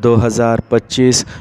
2025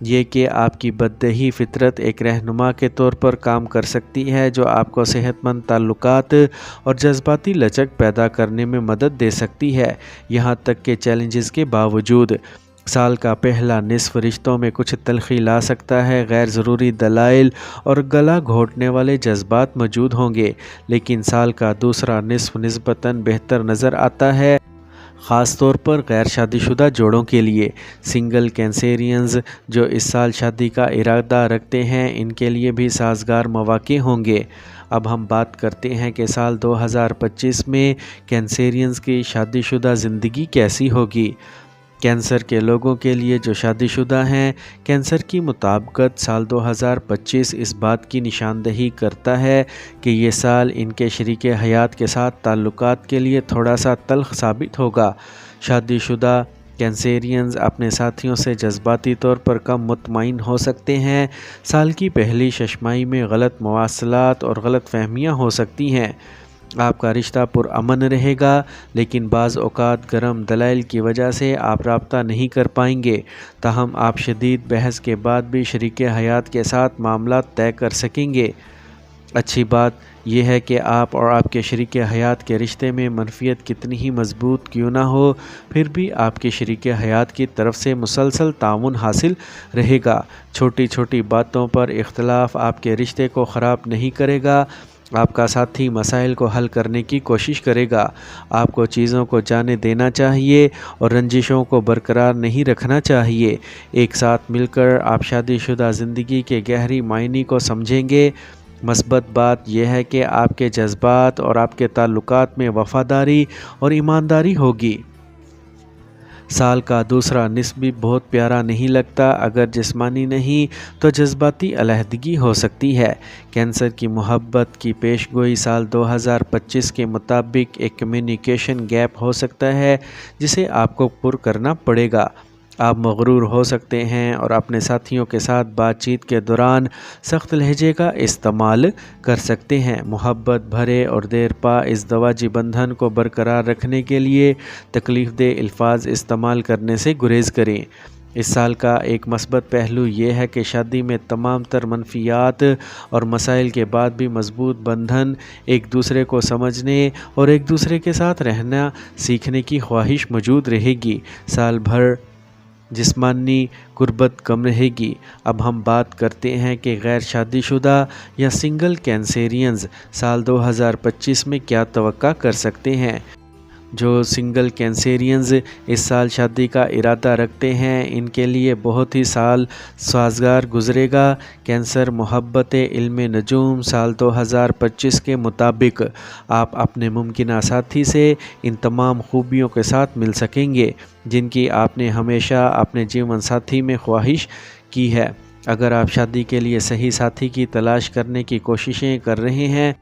یہ کہ آپ کی بددہی فطرت ایک رہنما کے طور پر کام کر سکتی ہے جو آپ کو صحت مند تعلقات اور جذباتی لچک پیدا کرنے میں مدد دے سکتی ہے، یہاں تک کہ چیلنجز کے باوجود۔ سال کا پہلا نصف رشتوں میں کچھ تلخی لا سکتا ہے، غیر ضروری دلائل اور گلا گھونٹنے والے جذبات موجود ہوں گے، لیکن سال کا دوسرا نصف نسبتاً بہتر نظر آتا ہے، خاص طور پر غیر شادی شدہ جوڑوں کے لیے۔ سنگل کینسیرینز جو اس سال شادی کا ارادہ رکھتے ہیں، ان کے لیے بھی سازگار مواقع ہوں گے۔ اب ہم بات کرتے ہیں کہ سال 2025 میں کینسیرینز کی شادی شدہ زندگی کیسی ہوگی۔ کینسر کے لوگوں کے لیے جو شادی شدہ ہیں، کینسر کی مطابقت سال 2025 اس بات کی نشاندہی کرتا ہے کہ یہ سال ان کے شریک حیات کے ساتھ تعلقات کے لیے تھوڑا سا تلخ ثابت ہوگا۔ شادی شدہ کینسیرینز اپنے ساتھیوں سے جذباتی طور پر کم مطمئن ہو سکتے ہیں۔ سال کی پہلی ششماہی میں غلط مواصلات اور غلط فہمیاں ہو سکتی ہیں۔ آپ کا رشتہ پرامن رہے گا، لیکن بعض اوقات گرم دلائل کی وجہ سے آپ رابطہ نہیں کر پائیں گے، تاہم آپ شدید بحث کے بعد بھی شریک حیات کے ساتھ معاملات طے کر سکیں گے۔ اچھی بات یہ ہے کہ آپ اور آپ کے شریک حیات کے رشتے میں منفیت کتنی ہی مضبوط کیوں نہ ہو، پھر بھی آپ کے شریک حیات کی طرف سے مسلسل تعاون حاصل رہے گا۔ چھوٹی چھوٹی باتوں پر اختلاف آپ کے رشتے کو خراب نہیں کرے گا۔ آپ کا ساتھی مسائل کو حل کرنے کی کوشش کرے گا۔ آپ کو چیزوں کو جانے دینا چاہیے اور رنجشوں کو برقرار نہیں رکھنا چاہیے۔ ایک ساتھ مل کر آپ شادی شدہ زندگی کے گہری معنی کو سمجھیں گے۔ مثبت بات یہ ہے کہ آپ کے جذبات اور آپ کے تعلقات میں وفاداری اور ایمانداری ہوگی۔ سال کا دوسرا نصف بھی بہت پیارا نہیں لگتا، اگر جسمانی نہیں تو جذباتی علیحدگی ہو سکتی ہے۔ کینسر کی محبت کی پیش گوئی سال 2025 کے مطابق ایک کمیونیکیشن گیپ ہو سکتا ہے جسے آپ کو پر کرنا پڑے گا۔ آپ مغرور ہو سکتے ہیں اور اپنے ساتھیوں کے ساتھ بات چیت کے دوران سخت لہجے کا استعمال کر سکتے ہیں۔ محبت بھرے اور دیر پا ازدواجی بندھن کو برقرار رکھنے کے لیے تکلیف دہ الفاظ استعمال کرنے سے گریز کریں۔ اس سال کا ایک مثبت پہلو یہ ہے کہ شادی میں تمام تر منفیات اور مسائل کے بعد بھی مضبوط بندھن، ایک دوسرے کو سمجھنے اور ایک دوسرے کے ساتھ رہنا سیکھنے کی خواہش موجود رہے گی۔ سال بھر جسمانی قربت کم رہے گی۔ اب ہم بات کرتے ہیں کہ غیر شادی شدہ یا سنگل کینسیرینز سال 2025 میں کیا توقع کر سکتے ہیں۔ جو سنگل کینسیرینز اس سال شادی کا ارادہ رکھتے ہیں، ان کے لیے بہت ہی سال سازگار گزرے گا۔ کینسر محبت علم نجوم سال 2025 کے مطابق آپ اپنے ممکنہ ساتھی سے ان تمام خوبیوں کے ساتھ مل سکیں گے جن کی آپ نے ہمیشہ اپنے جیون ساتھی میں خواہش کی ہے۔ اگر آپ شادی کے لیے صحیح ساتھی کی تلاش کرنے کی کوششیں کر رہے ہیں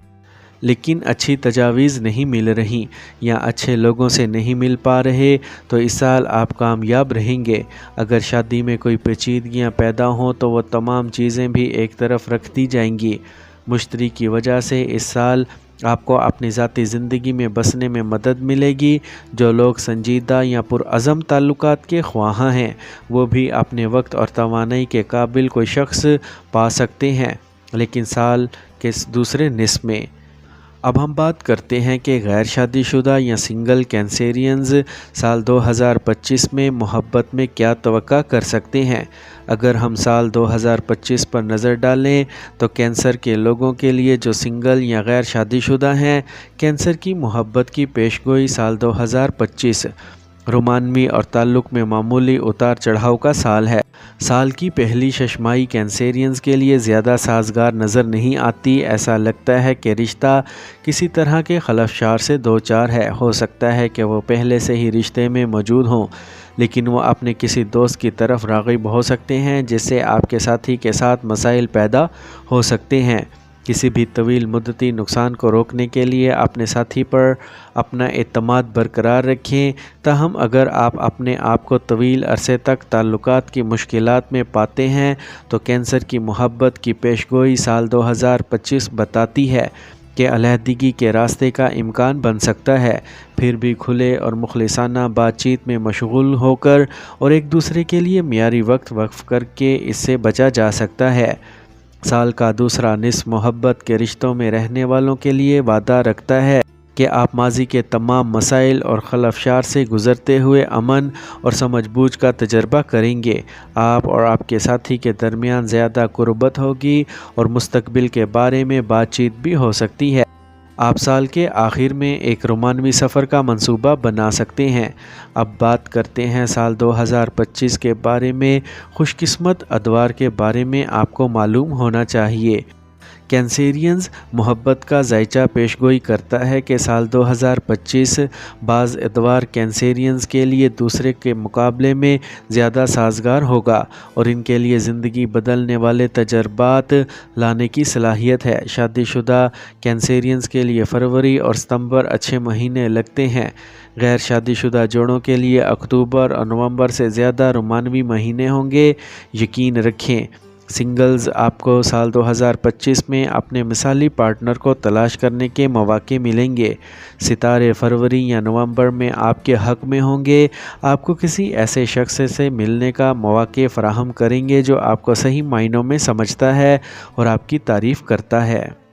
لیکن اچھی تجاویز نہیں مل رہی یا اچھے لوگوں سے نہیں مل پا رہے، تو اس سال آپ کامیاب رہیں گے۔ اگر شادی میں کوئی پیچیدگیاں پیدا ہوں تو وہ تمام چیزیں بھی ایک طرف رکھ دی جائیں گی۔ مشتری کی وجہ سے اس سال آپ کو اپنی ذاتی زندگی میں بسنے میں مدد ملے گی۔ جو لوگ سنجیدہ یا پرعزم تعلقات کے خواہاں ہیں، وہ بھی اپنے وقت اور توانائی کے قابل کوئی شخص پا سکتے ہیں، لیکن سال کے دوسرے نصف میں۔ اب ہم بات کرتے ہیں کہ غیر شادی شدہ یا سنگل کینسیرینز سال 2025 میں محبت میں کیا توقع کر سکتے ہیں۔ اگر ہم سال 2025 پر نظر ڈالیں تو کینسر کے لوگوں کے لیے جو سنگل یا غیر شادی شدہ ہیں، کینسر کی محبت کی پیشگوئی سال 2025 رومانوی اور تعلق میں معمولی اتار چڑھاؤ کا سال ہے۔ سال کی پہلی ششماہی کینسیرینز کے لیے زیادہ سازگار نظر نہیں آتی۔ ایسا لگتا ہے کہ رشتہ کسی طرح کے خلفشار سے دوچار ہے۔ ہو سکتا ہے کہ وہ پہلے سے ہی رشتے میں موجود ہوں، لیکن وہ اپنے کسی دوست کی طرف راغب ہو سکتے ہیں جس سے آپ کے ساتھی کے ساتھ مسائل پیدا ہو سکتے ہیں۔ کسی بھی طویل مدتی نقصان کو روکنے کے لیے اپنے ساتھی پر اپنا اعتماد برقرار رکھیں۔ تاہم اگر آپ اپنے آپ کو طویل عرصے تک تعلقات کی مشکلات میں پاتے ہیں تو کینسر کی محبت کی پیشگوئی سال 2025 بتاتی ہے کہ علیحدگی کے راستے کا امکان بن سکتا ہے، پھر بھی کھلے اور مخلصانہ بات چیت میں مشغول ہو کر اور ایک دوسرے کے لیے معیاری وقت وقف کر کے اس سے بچا جا سکتا ہے۔ سال کا دوسرا نصف محبت کے رشتوں میں رہنے والوں کے لیے وعدہ رکھتا ہے کہ آپ ماضی کے تمام مسائل اور خلفشار سے گزرتے ہوئے امن اور سمجھ بوجھ کا تجربہ کریں گے۔ آپ اور آپ کے ساتھی کے درمیان زیادہ قربت ہوگی اور مستقبل کے بارے میں بات چیت بھی ہو سکتی ہے۔ آپ سال کے آخر میں ایک رومانوی سفر کا منصوبہ بنا سکتے ہیں۔ اب بات کرتے ہیں سال 2025 کے بارے میں۔ خوش قسمت ادوار کے بارے میں آپ کو معلوم ہونا چاہیے۔ کینسیرینز محبت کا ذائچہ پیشگوئی کرتا ہے کہ سال 2025 بعض ادوار کینسیرینز کے لیے دوسرے کے مقابلے میں زیادہ سازگار ہوگا اور ان کے لیے زندگی بدلنے والے تجربات لانے کی صلاحیت ہے۔ شادی شدہ کینسیرینز کے لیے فروری اور ستمبر اچھے مہینے لگتے ہیں۔ غیر شادی شدہ جوڑوں کے لیے اکتوبر اور نومبر سے زیادہ رومانوی مہینے ہوں گے۔ یقین رکھیں، سنگلز آپ کو سال 2025 میں اپنے مثالی پارٹنر کو تلاش کرنے کے مواقع ملیں گے۔ ستارے فروری یا نومبر میں آپ کے حق میں ہوں گے۔ آپ کو کسی ایسے شخص سے ملنے کا مواقع فراہم کریں گے جو آپ کو صحیح معنوں میں سمجھتا ہے اور آپ کی تعریف کرتا ہے۔